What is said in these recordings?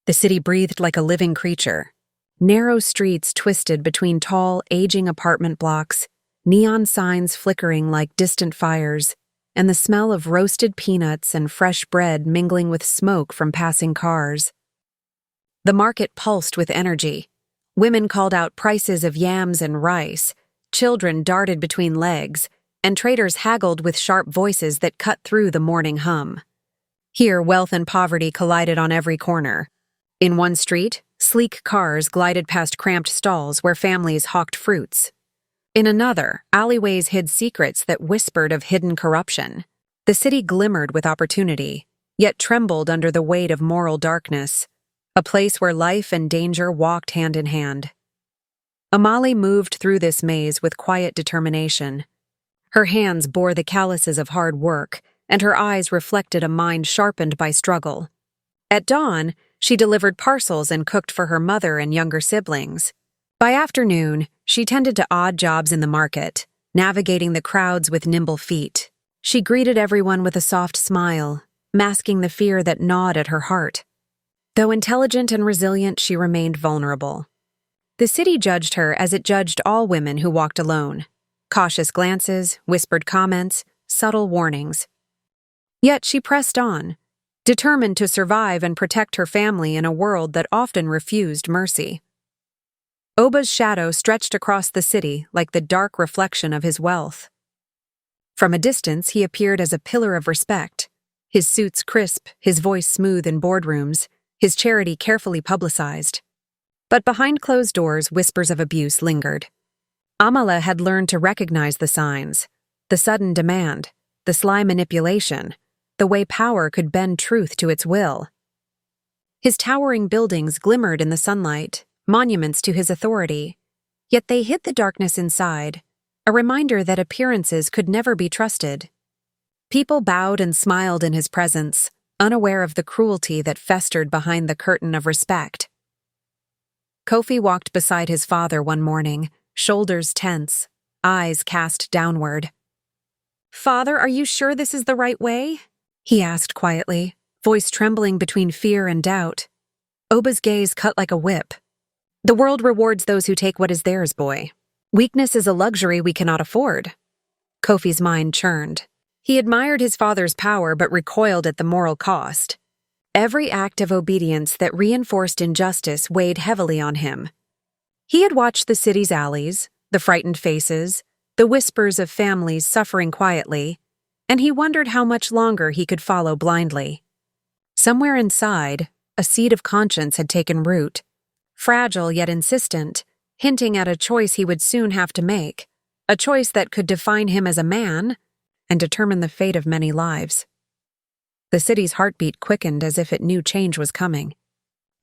The city breathed like a living creature. Narrow streets twisted between tall, aging apartment blocks, neon signs flickering like distant fires, and the smell of roasted peanuts and fresh bread mingling with smoke from passing cars. The market pulsed with energy. Women called out prices of yams and rice, children darted between legs, and traders haggled with sharp voices that cut through the morning hum. Here, wealth and poverty collided on every corner. In one street, sleek cars glided past cramped stalls where families hawked fruits. In another, alleyways hid secrets that whispered of hidden corruption. The city glimmered with opportunity, yet trembled under the weight of moral darkness, a place where life and danger walked hand in hand. Amali moved through this maze with quiet determination. Her hands bore the calluses of hard work, and her eyes reflected a mind sharpened by struggle. At dawn, she delivered parcels and cooked for her mother and younger siblings. By afternoon, she tended to odd jobs in the market, navigating the crowds with nimble feet. She greeted everyone with a soft smile, masking the fear that gnawed at her heart. Though intelligent and resilient, she remained vulnerable. The city judged her as it judged all women who walked alone. Cautious glances, whispered comments, subtle warnings. Yet she pressed on, determined to survive and protect her family in a world that often refused mercy. Oba's shadow stretched across the city like the dark reflection of his wealth. From a distance, he appeared as a pillar of respect, his suits crisp, his voice smooth in boardrooms, his charity carefully publicized. But behind closed doors, whispers of abuse lingered. Amala had learned to recognize the signs, the sudden demand, the sly manipulation, the way power could bend truth to its will. His towering buildings glimmered in the sunlight, monuments to his authority, yet they hid the darkness inside, a reminder that appearances could never be trusted. People bowed and smiled in his presence, unaware of the cruelty that festered behind the curtain of respect. Kofi walked beside his father one morning, shoulders tense, eyes cast downward. "Father, are you sure this is the right way?" he asked quietly, voice trembling between fear and doubt. Oba's gaze cut like a whip. "The world rewards those who take what is theirs, boy. Weakness is a luxury we cannot afford." Kofi's mind churned. He admired his father's power but recoiled at the moral cost. Every act of obedience that reinforced injustice weighed heavily on him. He had watched the city's alleys, the frightened faces, the whispers of families suffering quietly, and he wondered how much longer he could follow blindly. Somewhere inside, a seed of conscience had taken root, fragile yet insistent, hinting at a choice he would soon have to make, a choice that could define him as a man and determine the fate of many lives. The city's heartbeat quickened as if it knew change was coming.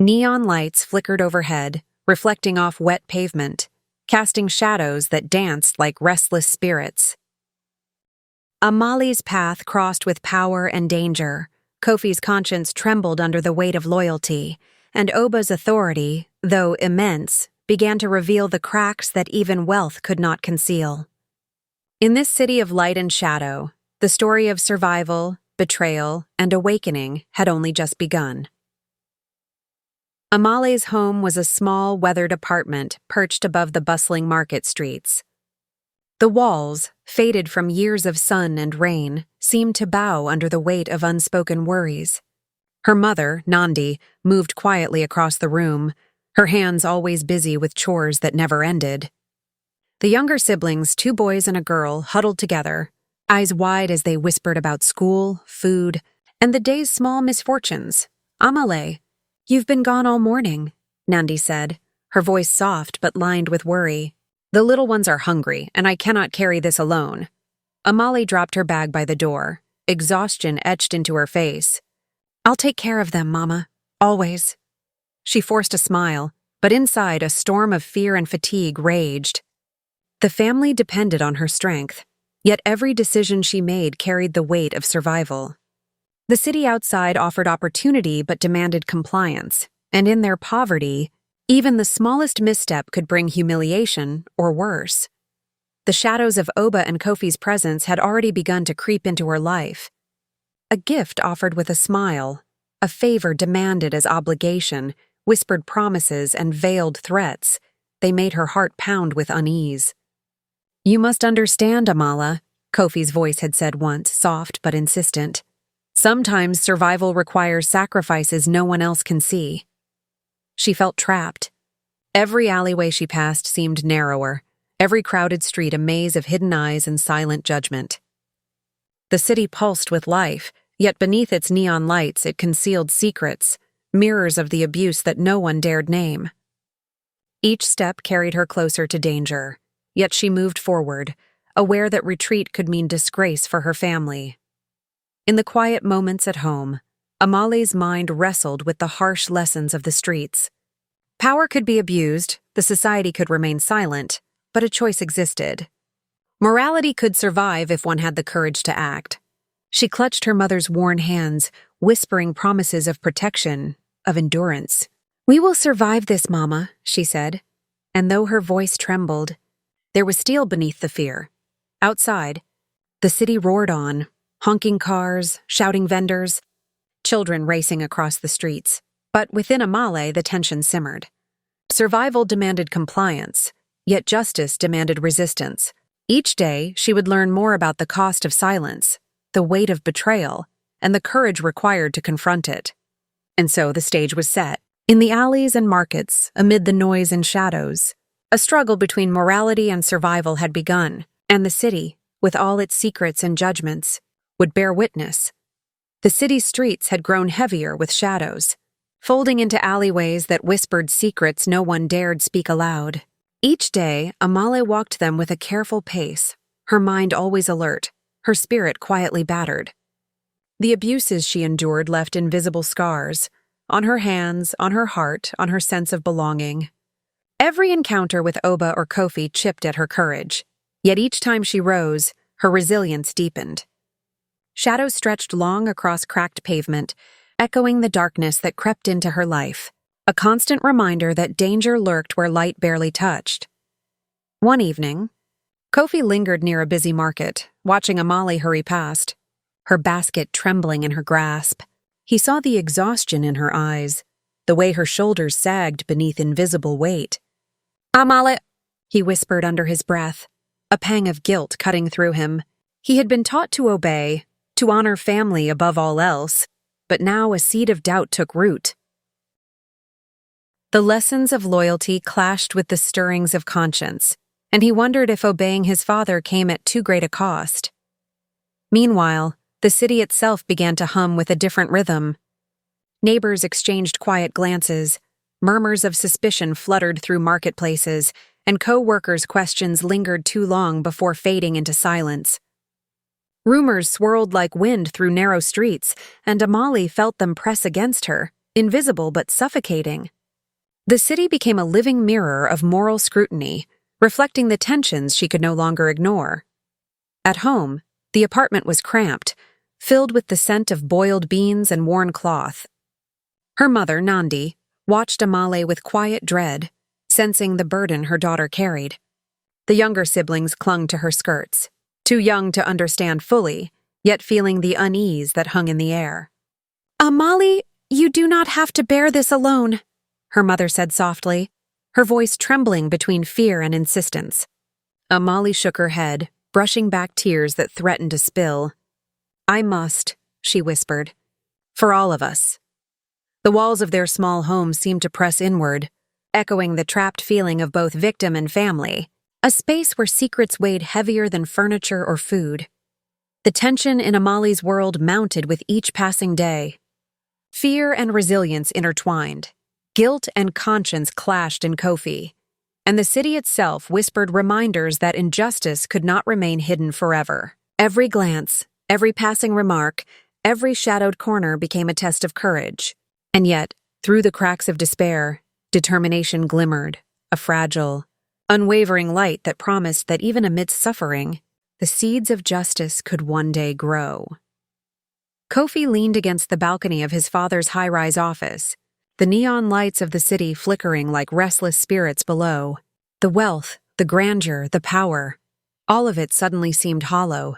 Neon lights flickered overhead, reflecting off wet pavement, casting shadows that danced like restless spirits. Amali's path crossed with power and danger. Kofi's conscience trembled under the weight of loyalty, and Oba's authority, though immense, began to reveal the cracks that even wealth could not conceal. In this city of light and shadow, the story of survival, betrayal, and awakening had only just begun. Amale's home was a small, weathered apartment perched above the bustling market streets. The walls, faded from years of sun and rain, seemed to bow under the weight of unspoken worries. Her mother, Nandi, moved quietly across the room, her hands always busy with chores that never ended. The younger siblings, 2 boys and a girl, huddled together, eyes wide as they whispered about school, food, and the day's small misfortunes. "Amale, you've been gone all morning," Nandi said, her voice soft but lined with worry. "The little ones are hungry, and I cannot carry this alone." Amali dropped her bag by the door, exhaustion etched into her face. "I'll take care of them, Mama. Always." She forced a smile, but inside a storm of fear and fatigue raged. The family depended on her strength, yet every decision she made carried the weight of survival. The city outside offered opportunity but demanded compliance, and in their poverty, even the smallest misstep could bring humiliation or worse. The shadows of Oba and Kofi's presence had already begun to creep into her life. A gift offered with a smile, a favor demanded as obligation, whispered promises and veiled threats. They made her heart pound with unease. "You must understand, Amala," Kofi's voice had said once, soft but insistent. "Sometimes survival requires sacrifices no one else can see." She felt trapped. Every alleyway she passed seemed narrower, every crowded street a maze of hidden eyes and silent judgment. The city pulsed with life, yet beneath its neon lights it concealed secrets, mirrors of the abuse that no one dared name. Each step carried her closer to danger, yet she moved forward, aware that retreat could mean disgrace for her family. In the quiet moments at home, Amale's mind wrestled with the harsh lessons of the streets. Power could be abused, the society could remain silent, but a choice existed. Morality could survive if one had the courage to act. She clutched her mother's worn hands, whispering promises of protection, of endurance. "We will survive this, Mama," she said. And though her voice trembled, there was steel beneath the fear. Outside, the city roared on, honking cars, shouting vendors, children racing across the streets. But within Amale, the tension simmered. Survival demanded compliance, yet justice demanded resistance. Each day, she would learn more about the cost of silence, the weight of betrayal, and the courage required to confront it. And so the stage was set. In the alleys and markets, amid the noise and shadows, a struggle between morality and survival had begun, and the city, with all its secrets and judgments, would bear witness. The city's streets had grown heavier with shadows, folding into alleyways that whispered secrets no one dared speak aloud. Each day, Amale walked them with a careful pace, her mind always alert, her spirit quietly battered. The abuses she endured left invisible scars, on her hands, on her heart, on her sense of belonging. Every encounter with Oba or Kofi chipped at her courage, yet each time she rose, her resilience deepened. Shadows stretched long across cracked pavement, echoing the darkness that crept into her life, a constant reminder that danger lurked where light barely touched. One evening, Kofi lingered near a busy market, watching Amale hurry past, her basket trembling in her grasp. He saw the exhaustion in her eyes, the way her shoulders sagged beneath invisible weight. "Amale," he whispered under his breath, a pang of guilt cutting through him. He had been taught to obey, to honor family above all else, but now a seed of doubt took root. The lessons of loyalty clashed with the stirrings of conscience, and he wondered if obeying his father came at too great a cost. Meanwhile, the city itself began to hum with a different rhythm. Neighbors exchanged quiet glances, murmurs of suspicion fluttered through marketplaces, and co-workers' questions lingered too long before fading into silence. Rumors swirled like wind through narrow streets, and Amale felt them press against her, invisible but suffocating. The city became a living mirror of moral scrutiny, reflecting the tensions she could no longer ignore. At home, the apartment was cramped, filled with the scent of boiled beans and worn cloth. Her mother, Nandi, watched Amale with quiet dread, sensing the burden her daughter carried. The younger siblings clung to her skirts, too young to understand fully, yet feeling the unease that hung in the air. "Amale, you do not have to bear this alone," her mother said softly, her voice trembling between fear and insistence. Amale shook her head, brushing back tears that threatened to spill. "I must," she whispered. "For all of us." The walls of their small home seemed to press inward, echoing the trapped feeling of both victim and family, a space where secrets weighed heavier than furniture or food. The tension in Amale's world mounted with each passing day. Fear and resilience intertwined. Guilt and conscience clashed in Kofi, and the city itself whispered reminders that injustice could not remain hidden forever. Every glance, every passing remark, every shadowed corner became a test of courage. And yet, through the cracks of despair, determination glimmered, a fragile, unwavering light that promised that even amidst suffering, the seeds of justice could one day grow. Kofi leaned against the balcony of his father's high-rise office, the neon lights of the city flickering like restless spirits below. The wealth, the grandeur, the power, all of it suddenly seemed hollow.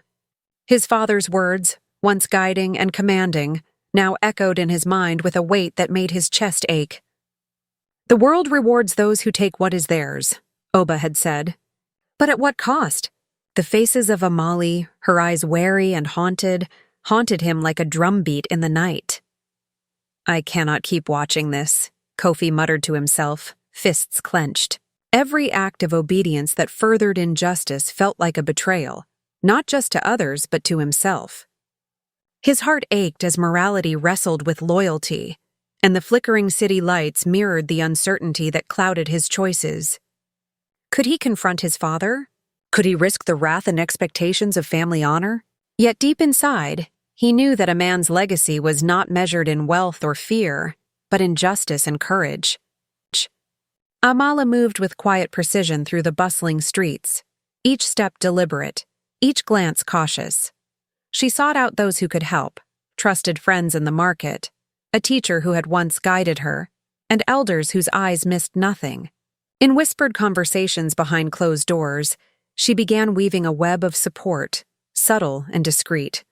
His father's words, once guiding and commanding, now echoed in his mind with a weight that made his chest ache. "The world rewards those who take what is theirs," Oba had said. But at what cost? The faces of Amali, her eyes wary and haunted him like a drumbeat in the night. "I cannot keep watching this," Kofi muttered to himself, fists clenched. Every act of obedience that furthered injustice felt like a betrayal, not just to others but to himself. His heart ached as morality wrestled with loyalty, and the flickering city lights mirrored the uncertainty that clouded his choices. Could he confront his father? Could he risk the wrath and expectations of family honor? Yet deep inside, he knew that a man's legacy was not measured in wealth or fear, but in justice and courage. Amala moved with quiet precision through the bustling streets, each step deliberate, each glance cautious. She sought out those who could help, trusted friends in the market, a teacher who had once guided her, and elders whose eyes missed nothing. In whispered conversations behind closed doors, she began weaving a web of support, subtle and discreet.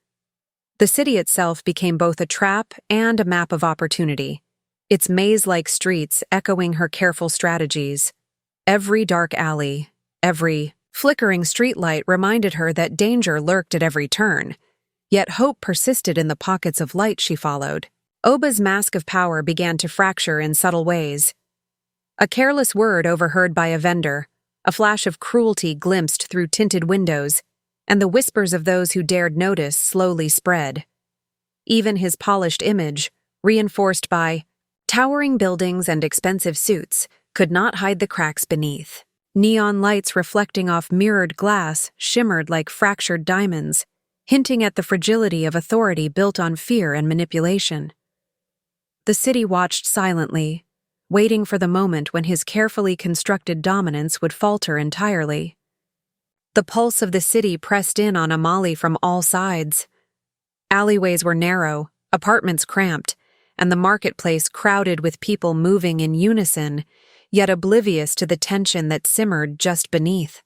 The city itself became both a trap and a map of opportunity, its maze-like streets echoing her careful strategies. Every dark alley, every flickering streetlight reminded her that danger lurked at every turn, yet hope persisted in the pockets of light she followed. Oba's mask of power began to fracture in subtle ways. A careless word overheard by a vendor, a flash of cruelty glimpsed through tinted windows, and the whispers of those who dared notice slowly spread. Even his polished image, reinforced by towering buildings and expensive suits, could not hide the cracks beneath. Neon lights reflecting off mirrored glass shimmered like fractured diamonds, hinting at the fragility of authority built on fear and manipulation. The city watched silently, waiting for the moment when his carefully constructed dominance would falter entirely. The pulse of the city pressed in on Amali from all sides. Alleyways were narrow, apartments cramped, and the marketplace crowded with people moving in unison, yet oblivious to the tension that simmered just beneath.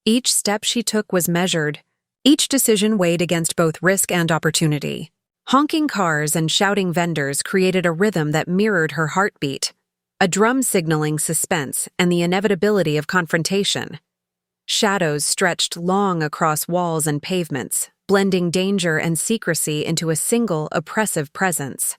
Each step she took was measured, each decision weighed against both risk and opportunity. Honking cars and shouting vendors created a rhythm that mirrored her heartbeat, a drum signaling suspense and the inevitability of confrontation. Shadows stretched long across walls and pavements, blending danger and secrecy into a single oppressive presence.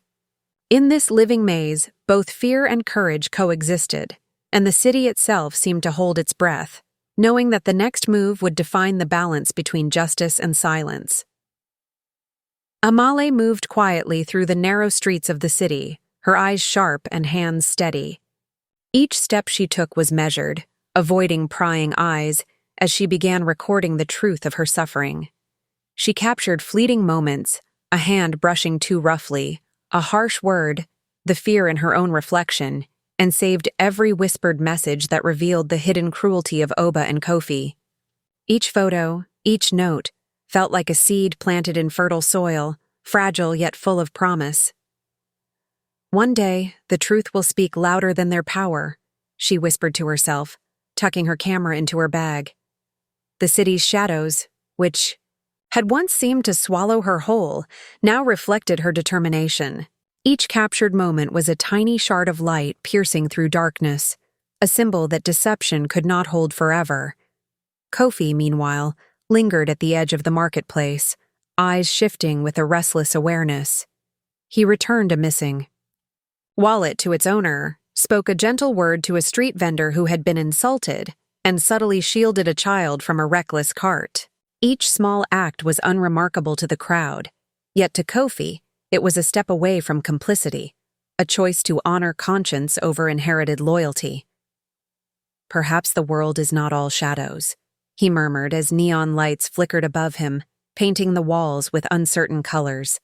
In this living maze, both fear and courage coexisted, and the city itself seemed to hold its breath, knowing that the next move would define the balance between justice and silence. Amale moved quietly through the narrow streets of the city, her eyes sharp and hands steady. Each step she took was measured, avoiding prying eyes, as she began recording the truth of her suffering. She captured fleeting moments, a hand brushing too roughly, a harsh word, the fear in her own reflection, and saved every whispered message that revealed the hidden cruelty of Oba and Kofi. Each photo, each note, felt like a seed planted in fertile soil, fragile yet full of promise. "One day, the truth will speak louder than their power," she whispered to herself, tucking her camera into her bag. The city's shadows, which had once seemed to swallow her whole, now reflected her determination. Each captured moment was a tiny shard of light piercing through darkness, a symbol that deception could not hold forever. Kofi, meanwhile, lingered at the edge of the marketplace, eyes shifting with a restless awareness. He returned a missing wallet to its owner, spoke a gentle word to a street vendor who had been insulted, and subtly shielded a child from a reckless cart. Each small act was unremarkable to the crowd, yet to Kofi, it was a step away from complicity, a choice to honor conscience over inherited loyalty. "Perhaps the world is not all shadows," he murmured as neon lights flickered above him, painting the walls with uncertain colors.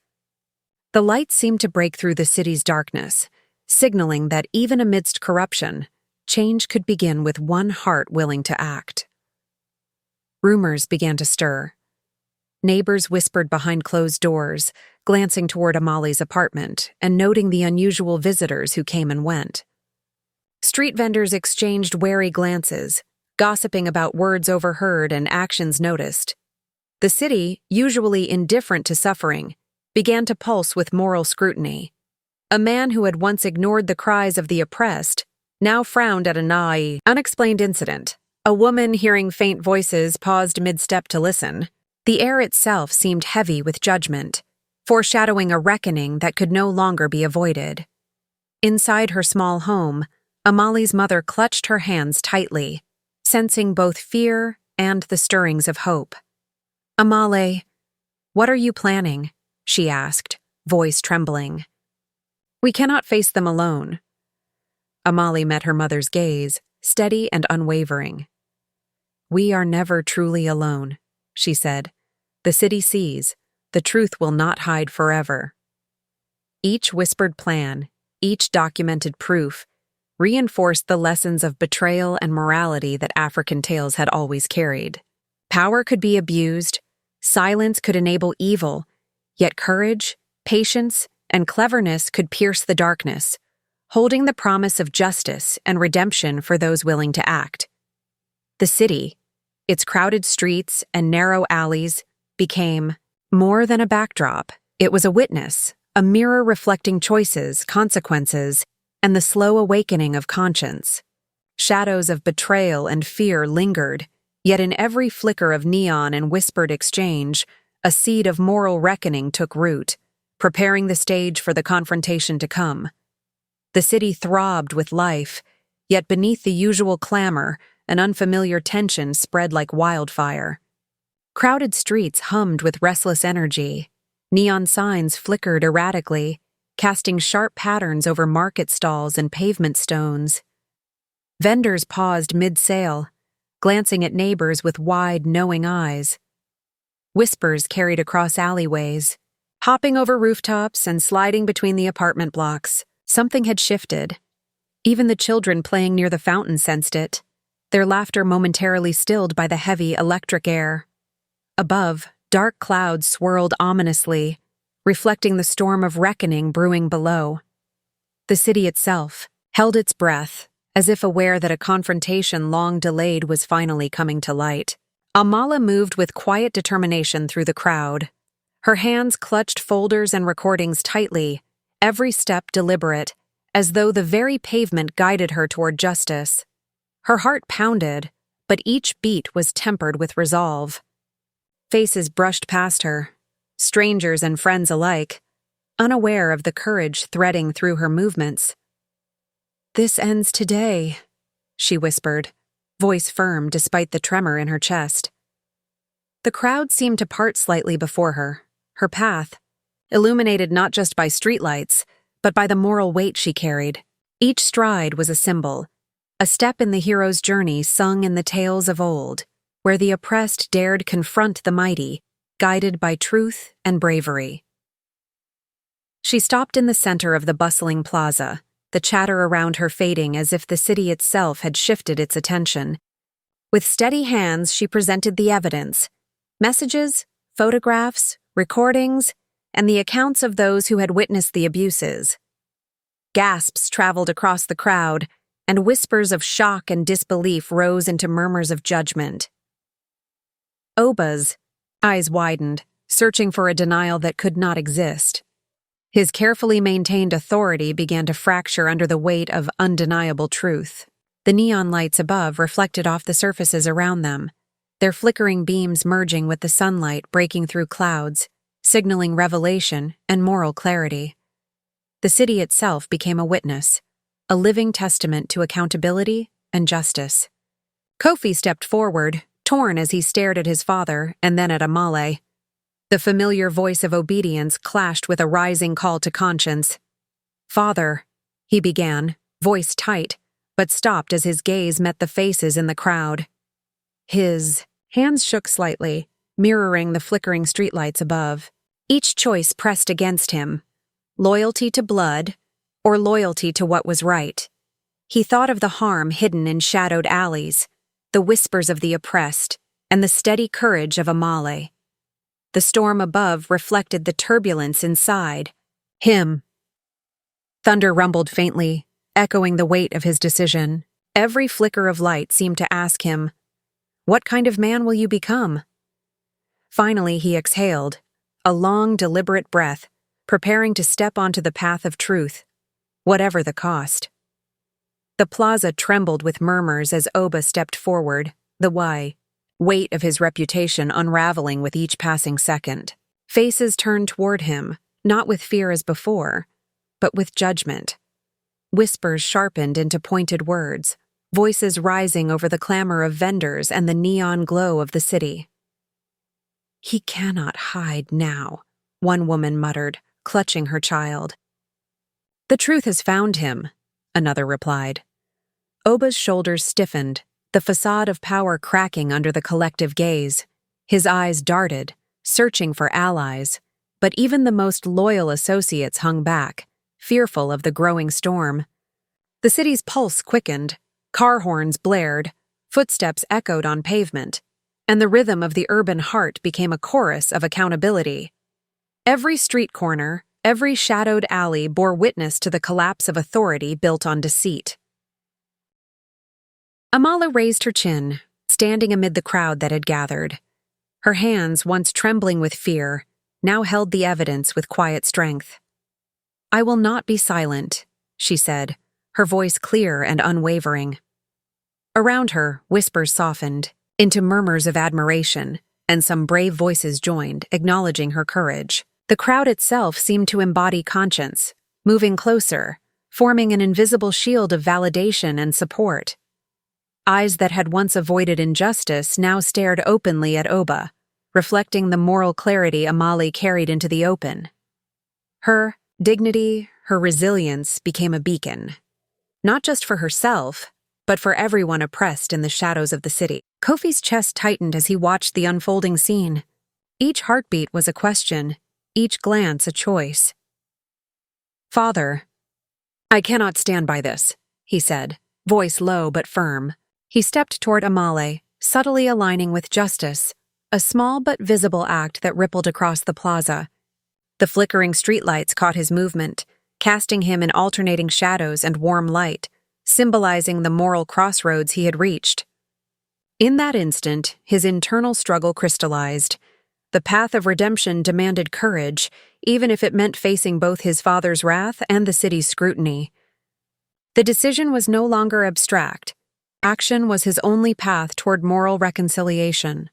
The lights seemed to break through the city's darkness, signaling that even amidst corruption, change could begin with one heart willing to act. Rumors began to stir. Neighbors whispered behind closed doors, glancing toward Amali's apartment and noting the unusual visitors who came and went. Street vendors exchanged wary glances, gossiping about words overheard and actions noticed. The city, usually indifferent to suffering, began to pulse with moral scrutiny. A man who had once ignored the cries of the oppressed now frowned at a unexplained incident. A woman, hearing faint voices, paused mid-step to listen. The air itself seemed heavy with judgment, foreshadowing a reckoning that could no longer be avoided. Inside her small home, Amali's mother clutched her hands tightly, sensing both fear and the stirrings of hope. "Amale, what are you planning?" she asked, voice trembling. "We cannot face them alone." Amali met her mother's gaze, steady and unwavering. "We are never truly alone," she said. "The city sees. The truth will not hide forever." Each whispered plan, each documented proof, reinforced the lessons of betrayal and morality that African tales had always carried. Power could be abused, silence could enable evil, yet courage, patience, and cleverness could pierce the darkness, holding the promise of justice and redemption for those willing to act. The city, its crowded streets and narrow alleys, became more than a backdrop. It was a witness, a mirror reflecting choices, consequences, and the slow awakening of conscience. Shadows of betrayal and fear lingered, yet in every flicker of neon and whispered exchange, a seed of moral reckoning took root, preparing the stage for the confrontation to come. The city throbbed with life, yet beneath the usual clamor, an unfamiliar tension spread like wildfire. Crowded streets hummed with restless energy. Neon signs flickered erratically, casting sharp patterns over market stalls and pavement stones. Vendors paused mid-sale, glancing at neighbors with wide, knowing eyes. Whispers carried across alleyways, hopping over rooftops and sliding between the apartment blocks. Something had shifted. Even the children playing near the fountain sensed it, their laughter momentarily stilled by the heavy electric air. Above, dark clouds swirled ominously, reflecting the storm of reckoning brewing below. The city itself held its breath, as if aware that a confrontation long delayed was finally coming to light. Amala moved with quiet determination through the crowd. Her hands clutched folders and recordings tightly, every step deliberate, as though the very pavement guided her toward justice. Her heart pounded, but each beat was tempered with resolve. Faces brushed past her, strangers and friends alike, unaware of the courage threading through her movements. "This ends today," she whispered, voice firm despite the tremor in her chest. The crowd seemed to part slightly before her, her path, illuminated not just by streetlights, but by the moral weight she carried. Each stride was a symbol, a step in the hero's journey sung in the tales of old, where the oppressed dared confront the mighty, guided by truth and bravery. She stopped in the center of the bustling plaza, the chatter around her fading as if the city itself had shifted its attention. With steady hands, she presented the evidence: messages, photographs, recordings, and the accounts of those who had witnessed the abuses. Gasps traveled across the crowd, and whispers of shock and disbelief rose into murmurs of judgment. Oba's eyes widened, searching for a denial that could not exist. His carefully maintained authority began to fracture under the weight of undeniable truth. The neon lights above reflected off the surfaces around them, their flickering beams merging with the sunlight breaking through clouds, signaling revelation and moral clarity. The city itself became a witness, a living testament to accountability and justice. Kofi stepped forward, torn as he stared at his father and then at Amale. The familiar voice of obedience clashed with a rising call to conscience. "Father," he began, voice tight, but stopped as his gaze met the faces in the crowd. His hands shook slightly, mirroring the flickering streetlights above. Each choice pressed against him: loyalty to blood or loyalty to what was right. He thought of the harm hidden in shadowed alleys, the whispers of the oppressed, and the steady courage of Amale. The storm above reflected the turbulence inside. Him. Thunder rumbled faintly, echoing the weight of his decision. Every flicker of light seemed to ask him, "What kind of man will you become?" Finally, he exhaled, a long, deliberate breath, preparing to step onto the path of truth, whatever the cost. The plaza trembled with murmurs as Oba stepped forward, the weight of his reputation unraveling with each passing second. Faces turned toward him, not with fear as before, but with judgment. Whispers sharpened into pointed words, voices rising over the clamor of vendors and the neon glow of the city. "He cannot hide now," one woman muttered, clutching her child. "The truth has found him," another replied. Oba's shoulders stiffened, the facade of power cracking under the collective gaze. His eyes darted, searching for allies, but even the most loyal associates hung back, fearful of the growing storm. The city's pulse quickened, car horns blared, footsteps echoed on pavement, and the rhythm of the urban heart became a chorus of accountability. Every street corner, every shadowed alley bore witness to the collapse of authority built on deceit. Amala raised her chin, standing amid the crowd that had gathered. Her hands, once trembling with fear, now held the evidence with quiet strength. "I will not be silent," she said, her voice clear and unwavering. Around her, whispers softened into murmurs of admiration, and some brave voices joined, acknowledging her courage. The crowd itself seemed to embody conscience, moving closer, forming an invisible shield of validation and support. Eyes that had once avoided injustice now stared openly at Oba, reflecting the moral clarity Amali carried into the open. Her dignity, her resilience became a beacon, not just for herself, but for everyone oppressed in the shadows of the city. Kofi's chest tightened as he watched the unfolding scene. Each heartbeat was a question, each glance a choice. "Father, I cannot stand by this," he said, voice low but firm. He stepped toward Amale, subtly aligning with justice, a small but visible act that rippled across the plaza. The flickering streetlights caught his movement, casting him in alternating shadows and warm light, symbolizing the moral crossroads he had reached. In that instant, his internal struggle crystallized. The path of redemption demanded courage, even if it meant facing both his father's wrath and the city's scrutiny. The decision was no longer abstract. Action was his only path toward moral reconciliation.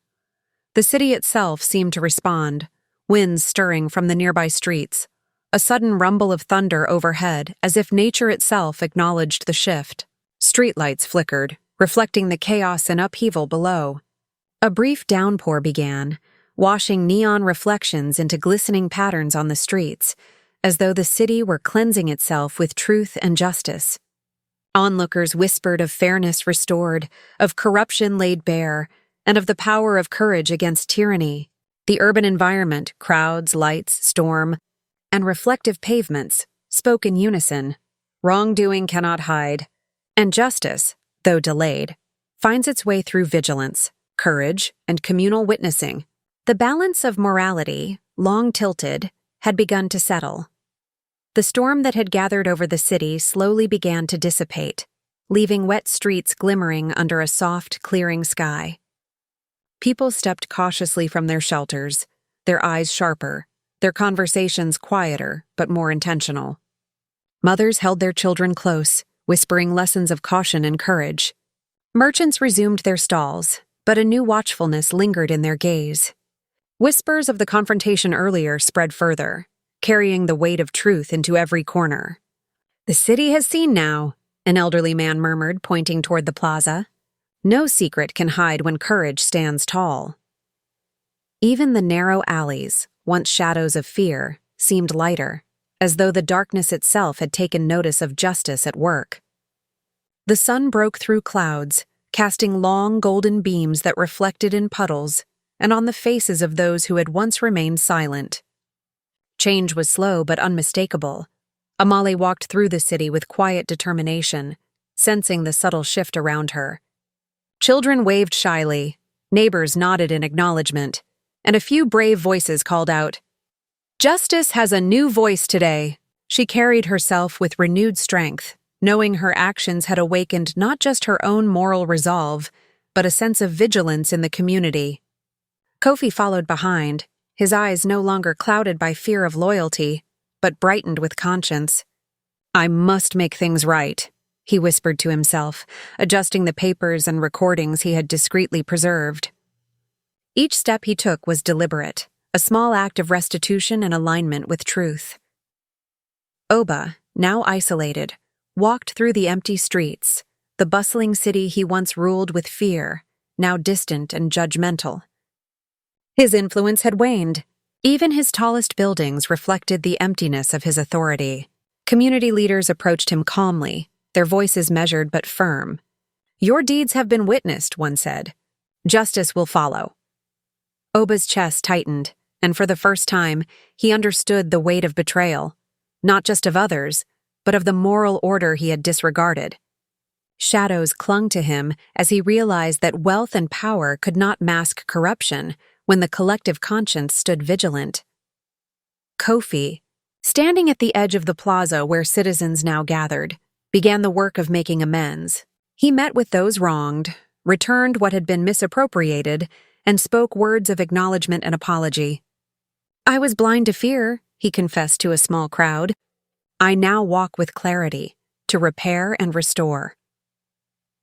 The city itself seemed to respond, winds stirring from the nearby streets, a sudden rumble of thunder overhead as if nature itself acknowledged the shift. Streetlights flickered, reflecting the chaos and upheaval below. A brief downpour began, washing neon reflections into glistening patterns on the streets, as though the city were cleansing itself with truth and justice. Onlookers whispered of fairness restored, of corruption laid bare, and of the power of courage against tyranny. The urban environment, crowds, lights, storm, and reflective pavements, spoke in unison. Wrongdoing cannot hide, and justice, though delayed, finds its way through vigilance, courage, and communal witnessing. The balance of morality, long tilted, had begun to settle. The storm that had gathered over the city slowly began to dissipate, leaving wet streets glimmering under a soft, clearing sky. People stepped cautiously from their shelters, their eyes sharper, their conversations quieter but more intentional. Mothers held their children close, whispering lessons of caution and courage. Merchants resumed their stalls, but a new watchfulness lingered in their gaze. Whispers of the confrontation earlier spread further, carrying the weight of truth into every corner. "The city has seen now," an elderly man murmured, pointing toward the plaza. "No secret can hide when courage stands tall." Even the narrow alleys, once shadows of fear, seemed lighter, as though the darkness itself had taken notice of justice at work. The sun broke through clouds, casting long golden beams that reflected in puddles and on the faces of those who had once remained silent. Change was slow but unmistakable. Amali walked through the city with quiet determination, sensing the subtle shift around her. Children waved shyly, neighbors nodded in acknowledgement, and a few brave voices called out, "Justice has a new voice today." She carried herself with renewed strength, knowing her actions had awakened not just her own moral resolve, but a sense of vigilance in the community. Kofi followed behind, his eyes no longer clouded by fear of loyalty, but brightened with conscience. "I must make things right," he whispered to himself, adjusting the papers and recordings he had discreetly preserved. Each step he took was deliberate, a small act of restitution and alignment with truth. Oba, now isolated, walked through the empty streets, the bustling city he once ruled with fear, now distant and judgmental. His influence had waned. Even his tallest buildings reflected the emptiness of his authority. Community leaders approached him calmly, their voices measured but firm. "Your deeds have been witnessed," one said. "Justice will follow." Oba's chest tightened, and for the first time, he understood the weight of betrayal, not just of others, but of the moral order he had disregarded. Shadows clung to him as he realized that wealth and power could not mask corruption when the collective conscience stood vigilant. Kofi, standing at the edge of the plaza where citizens now gathered, began the work of making amends. He met with those wronged, returned what had been misappropriated, and spoke words of acknowledgement and apology. "I was blind to fear," he confessed to a small crowd. "I now walk with clarity, to repair and restore."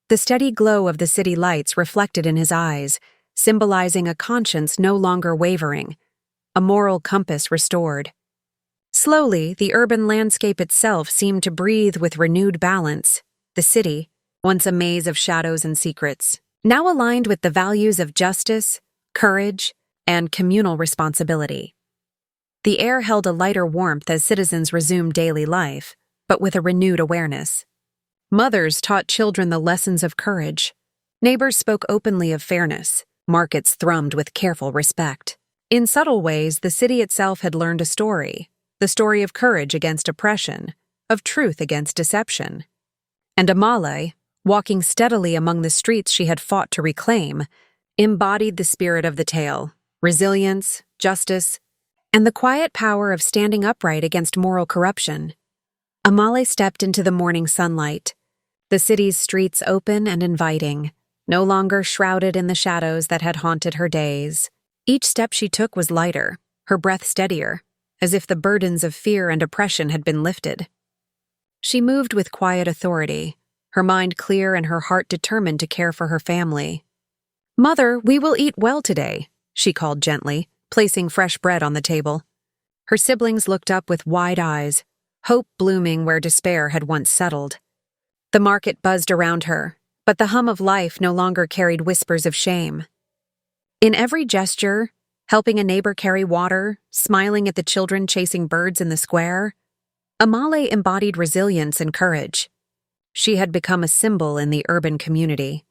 The steady glow of the city lights reflected in his eyes, symbolizing a conscience no longer wavering, a moral compass restored. Slowly, the urban landscape itself seemed to breathe with renewed balance. The city, once a maze of shadows and secrets, now aligned with the values of justice, courage, and communal responsibility. The air held a lighter warmth as citizens resumed daily life, but with a renewed awareness. Mothers taught children the lessons of courage. Neighbors spoke openly of fairness. Markets thrummed with careful respect. In subtle ways, the city itself had learned a story, the story of courage against oppression, of truth against deception. And Amale, walking steadily among the streets she had fought to reclaim, embodied the spirit of the tale: resilience, justice, and the quiet power of standing upright against moral corruption. Amale stepped into the morning sunlight, the city's streets open and inviting, no longer shrouded in the shadows that had haunted her days. Each step she took was lighter, her breath steadier, as if the burdens of fear and oppression had been lifted. She moved with quiet authority, her mind clear and her heart determined to care for her family. "Mother, we will eat well today," she called gently, placing fresh bread on the table. Her siblings looked up with wide eyes, hope blooming where despair had once settled. The market buzzed around her, but the hum of life no longer carried whispers of shame. In every gesture, helping a neighbor carry water, smiling at the children chasing birds in the square, Amale embodied resilience and courage. She had become a symbol in the urban community,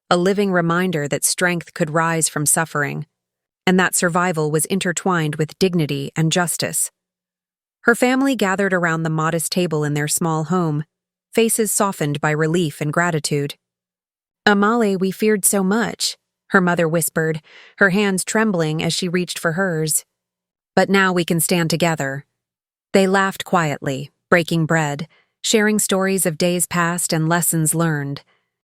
a living reminder that strength could rise from suffering, and that survival was intertwined with dignity and justice. Her family gathered around the modest table in their small home, faces softened by relief and gratitude. "Amale, we feared so much," her mother whispered, her hands trembling as she reached for hers. "But now we can stand together." They laughed quietly, breaking bread, sharing stories of days past and lessons learned.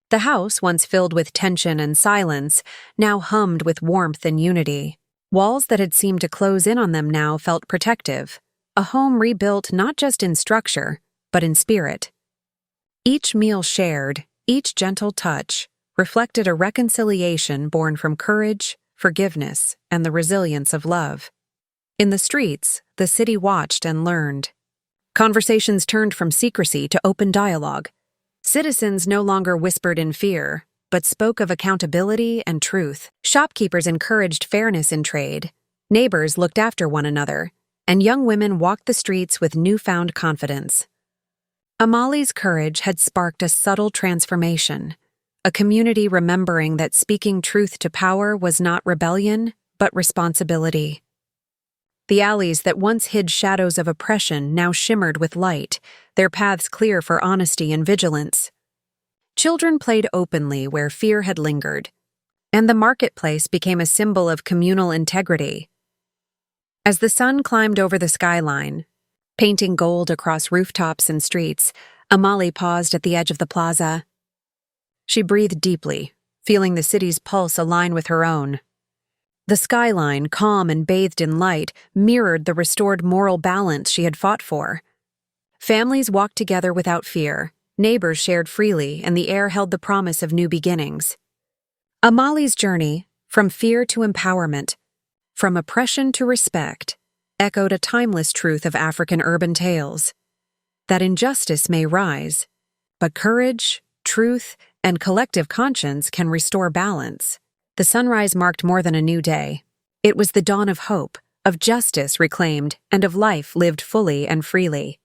The house, once filled with tension and silence, now hummed with warmth and unity. Walls that had seemed to close in on them now felt protective, a home rebuilt not just in structure, but in spirit. Each meal shared, each gentle touch, reflected a reconciliation born from courage, forgiveness, and the resilience of love. In the streets, the city watched and learned. Conversations turned from secrecy to open dialogue. Citizens no longer whispered in fear, but spoke of accountability and truth. Shopkeepers encouraged fairness in trade. Neighbors looked after one another, and young women walked the streets with newfound confidence. Amale's courage had sparked a subtle transformation, a community remembering that speaking truth to power was not rebellion, but responsibility. The alleys that once hid shadows of oppression now shimmered with light, their paths clear for honesty and vigilance. Children played openly where fear had lingered, and the marketplace became a symbol of communal integrity. As the sun climbed over the skyline, painting gold across rooftops and streets, Amale paused at the edge of the plaza. She breathed deeply, feeling the city's pulse align with her own. The skyline, calm and bathed in light, mirrored the restored moral balance she had fought for. Families walked together without fear, neighbors shared freely, and the air held the promise of new beginnings. Amali's journey, from fear to empowerment, from oppression to respect, echoed a timeless truth of African urban tales. That injustice may rise, but courage, truth, and collective conscience can restore balance. The sunrise marked more than a new day. It was the dawn of hope, of justice reclaimed, and of life lived fully and freely.